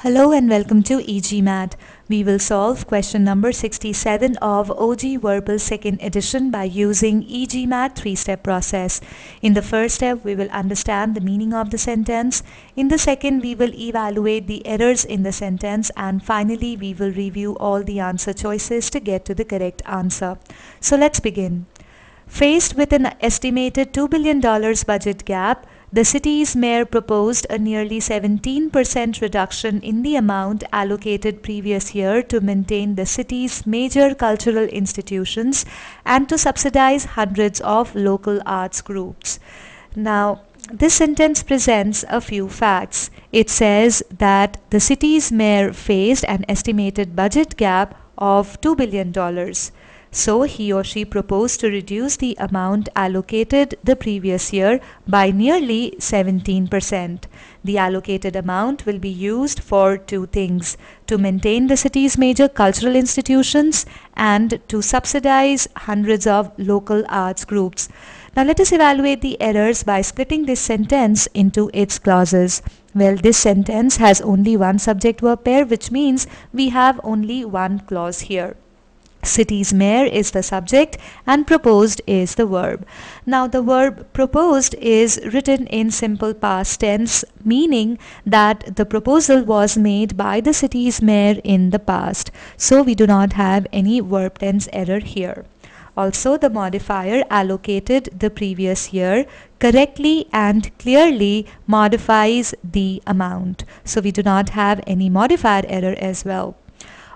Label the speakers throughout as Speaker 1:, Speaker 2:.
Speaker 1: Hello and welcome to e-GMAT. We will solve question number 67 of OG Verbal 2nd edition by using e-GMAT 3-step process. In the first step, we will understand the meaning of the sentence. In the second, we will evaluate the errors in the sentence, and finally, we will review all the answer choices to get to the correct answer. So let's begin. Faced with an estimated $2 billion budget gap, the city's mayor proposed a nearly 17% reduction in the amount allocated previous year to maintain the city's major cultural institutions and to subsidize hundreds of local arts groups. Now, this sentence presents a few facts. It says that the city's mayor faced an estimated budget gap of $2 billion. So he or she proposed to reduce the amount allocated the previous year by nearly 17%. The allocated amount will be used for two things: to maintain the city's major cultural institutions and to subsidize hundreds of local arts groups. Now let us evaluate the errors by splitting this sentence into its clauses. Well, this sentence has only one subject-verb pair, which means we have only one clause here. City's mayor is the subject and proposed is the verb. Now the verb proposed is written in simple past tense, meaning that the proposal was made by the city's mayor in the past. So we do not have any verb tense error here. Also, the modifier allocated the previous year correctly and clearly modifies the amount. So we do not have any modifier error as well.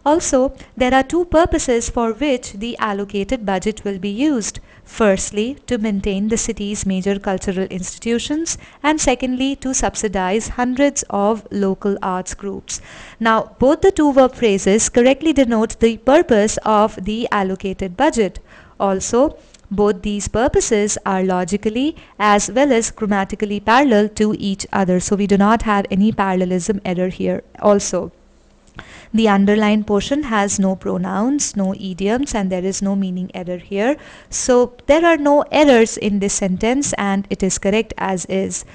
Speaker 1: Also, there are two purposes for which the allocated budget will be used. Firstly, to maintain the city's major cultural institutions, and secondly, to subsidize hundreds of local arts groups. Now, both the two verb phrases correctly denote the purpose of the allocated budget. Also, both these purposes are logically as well as grammatically parallel to each other. So we do not have any parallelism error here also. The underlined portion has no pronouns, no idioms, and there is no meaning error here. So there are no errors in this sentence and it is correct as is.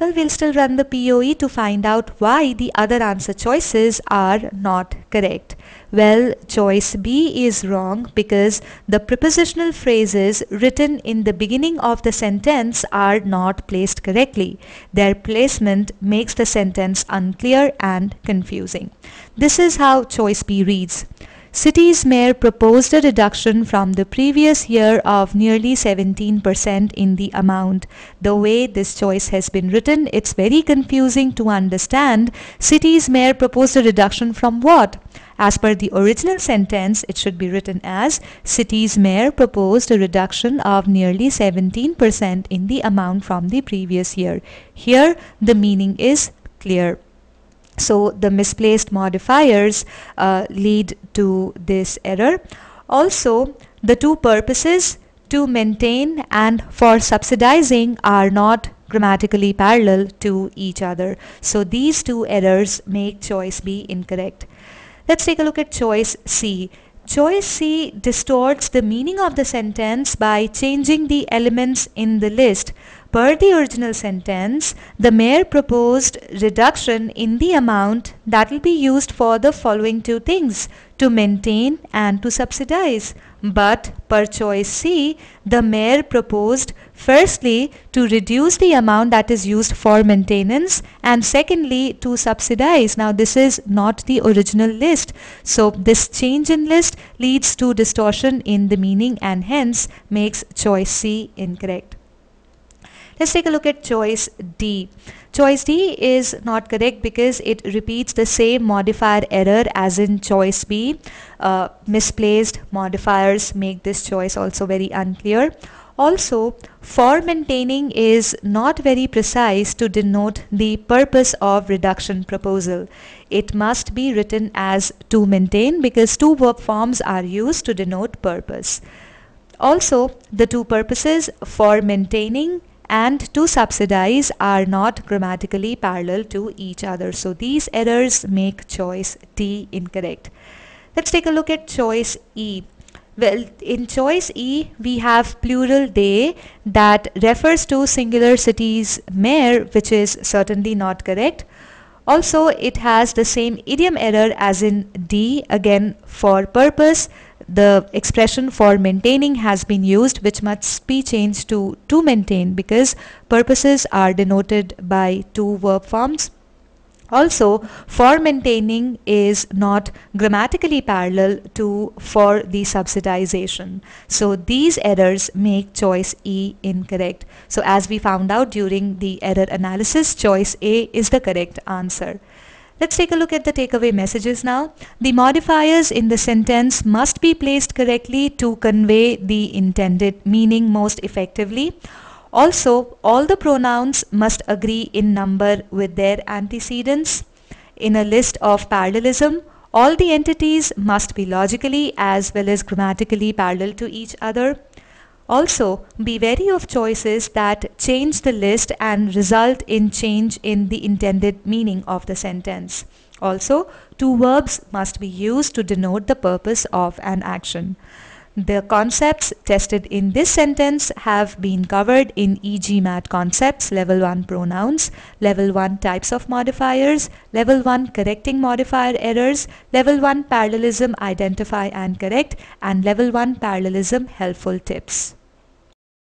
Speaker 1: Well, we'll still run the POE to find out why the other answer choices are not correct. Well, choice B is wrong because the prepositional phrases written in the beginning of the sentence are not placed correctly. Their placement makes the sentence unclear and confusing. This is how choice B reads. City's mayor proposed a reduction from the previous year of nearly 17% in the amount. The way this choice has been written, it's very confusing to understand. City's mayor proposed a reduction from what? As per the original sentence, it should be written as city's mayor proposed a reduction of nearly 17% in the amount from the previous year. Here, the meaning is clear. So the misplaced modifiers lead to this error. Also, the two purposes, to maintain and for subsidizing, are not grammatically parallel to each other. So these two errors make choice B incorrect. Let's take a look at choice C. Choice C distorts the meaning of the sentence by changing the elements in the list. Per the original sentence, the mayor proposed reduction in the amount that will be used for the following two things: to maintain and to subsidize. But per choice C, the mayor proposed firstly to reduce the amount that is used for maintenance and secondly to subsidize. Now this is not the original list. So this change in list leads to distortion in the meaning and hence makes choice C incorrect. Let's take a look at choice D. Choice D is not correct because it repeats the same modifier error as in choice B. Misplaced modifiers make this choice also very unclear. Also, for maintaining is not very precise to denote the purpose of reduction proposal. It must be written as to maintain because two verb forms are used to denote purpose. Also, the two purposes, for maintaining and to subsidize, are not grammatically parallel to each other. So these errors make choice D incorrect. Let's take a look at choice E. Well, in choice E, we have plural they that refers to singular city's mayor, which is certainly not correct. Also, it has the same idiom error as in D. Again, for purpose, the expression for maintaining has been used, which must be changed to maintain, because purposes are denoted by two verb forms. Also, for maintaining is not grammatically parallel to for the subsidization. So these errors make choice E incorrect. So as we found out during the error analysis, choice A is the correct answer. Let's take a look at the takeaway messages now. The modifiers in the sentence must be placed correctly to convey the intended meaning most effectively. Also, all the pronouns must agree in number with their antecedents. In a list of parallelism, all the entities must be logically as well as grammatically parallel to each other. Also, be wary of choices that change the list and result in change in the intended meaning of the sentence. Also, two verbs must be used to denote the purpose of an action. The concepts tested in this sentence have been covered in e-GMAT concepts, level 1 pronouns, level 1 types of modifiers, level 1 correcting modifier errors, level 1 parallelism identify and correct, and level 1 parallelism helpful tips.